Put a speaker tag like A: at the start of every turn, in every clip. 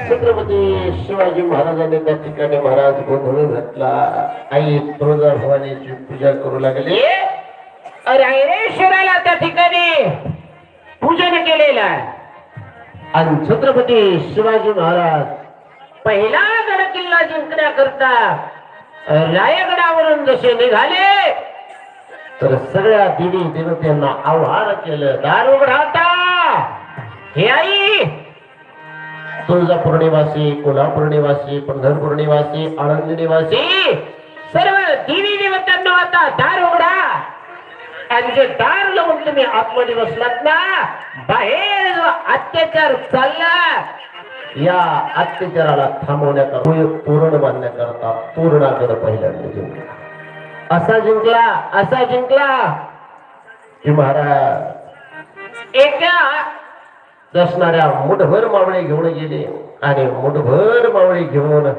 A: छत्रपती शिवाजी महाराजांनी त्या ठिकाणी महाराज गोंधळ घातला. आई तुळजाभवानीची पूजा करू लागली.
B: रायरेश्वराला त्या ठिकाणी पूजन केलेलं आहे.
A: आणि छत्रपती शिवाजी महाराज
B: पहिला गड किल्ला जिंकण्याकरता रायगडावरून जसे निघाले
A: तर सगळ्या देवी देवतांना आव्हान केलं.
B: दार उघडाता. हे आई
A: तुळजापूर निवासी, कोल्हापूर निवासी, पंढरपूर निवासी, आळंदी निवासी
B: सर्व देवी देवतांना आता दार उघडा. आणि जे दार लावून तुम्ही आतमध्ये बसलात ना, बाहेर जो अत्याचार चालला
A: या अत्याचाराला थांबवण्याकरता, तोरण बांधण्याकरता तोरणागड पहिल्यांदा जिंकला.
B: असा जिंकला
A: की महाराज
B: एका
A: दसणाऱ्या मुठभर मावळे घेऊन गेले आणि मुठभर मावळे घेऊन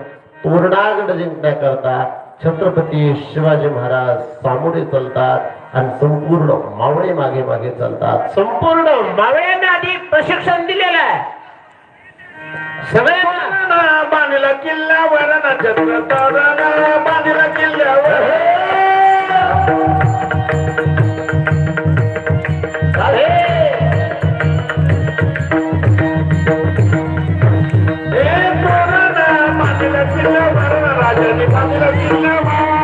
A: तोरणागड जिंकण्याकरता छत्रपती शिवाजी महाराज सामोरे चालतात आणि संपूर्ण मावळे मागे मागे चालतात.
B: संपूर्ण मावळ्यांना आधी प्रशिक्षण दिलेलं आहे. सगळ्यांना
A: बांधला किल्ल्यावर बांधला किल्ल्यावर राजाने बांधला किल्ल्यावर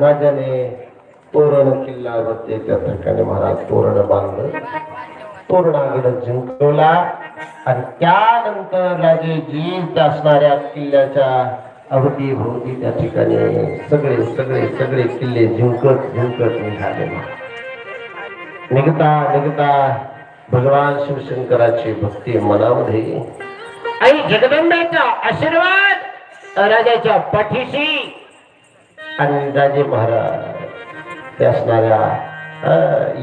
A: राजाने तोरण किल्ल्यावरती त्या ठिकाणी महाराज तोरण बांधलं, तोरणागड जिंकवला. आणि त्यानंतर राजे जीत असणाऱ्या किल्ल्याच्या अवती भोवती त्या ठिकाणी सगळे सगळे सगळे किल्ले जिंकत जिंकत निघाले. निघता निघता भगवान शिवशंकराची भक्ती मनामध्ये,
B: आई जगदंबेचा आशीर्वाद राजाच्या पाठीशी.
A: आणि राजे महाराज त्या असणाऱ्या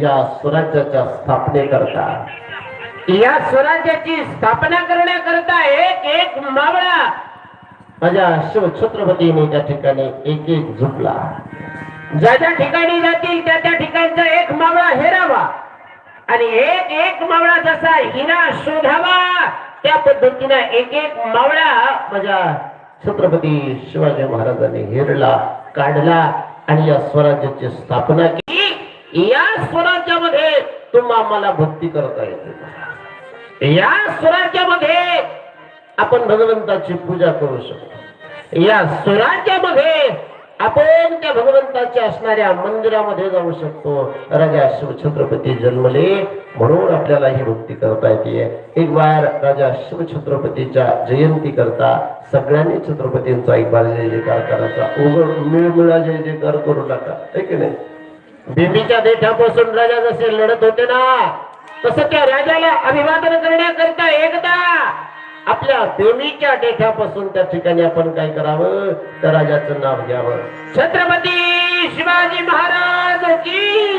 A: या स्वराज्याच्या स्थापनेकरता,
B: या स्वराज्याची स्थापना करण्याकरता एक एक मावळा
A: माझ्या शिवछत्रपतीने त्या ठिकाणी एक एक झुकला.
B: ज्या ज्या ठिकाणी जातील त्या त्या ठिकाणचा एक मावळा हेरावा आणि एक एक मावळा जसा हिना शोधावा त्या पद्धतीने एक एक मावळा
A: माझ्या छत्रपती शिवाजी महाराजांनी हेरला, काढला आणि या स्वराज्याची स्थापना केली.
B: या स्वराज्यामध्ये
A: तुम्हा मला भक्ती करता येते.
B: या स्वराज्यामध्ये
A: आपण भगवंताची पूजा करू शकतो.
B: या स्वराज्यामध्ये
A: आपण त्या भगवंताच्या असणाऱ्या मंदिरामध्ये जाऊ शकतो. राजा शिवछत्रपती जन्मले म्हणून आपल्याला ही भक्ती करता येते. एक बार राजा शिवछत्रपतीच्या जयंती करता सगळ्यांनी छत्रपतींचा एक बार जय जयकार करायचा. उघड मिळमिळा जय जयकार करू नका, है की नाही.
B: बेबीच्या देठापासून राजा जसे लढत होते ना, तसं त्या राजाला अभिवादन करण्याकरता एकदा
A: आपल्या प्रेमीच्या देठापासून त्या ठिकाणी आपण काय करावं, त्या राजाचं नाव घ्यावं.
B: छत्रपती शिवाजी महाराज की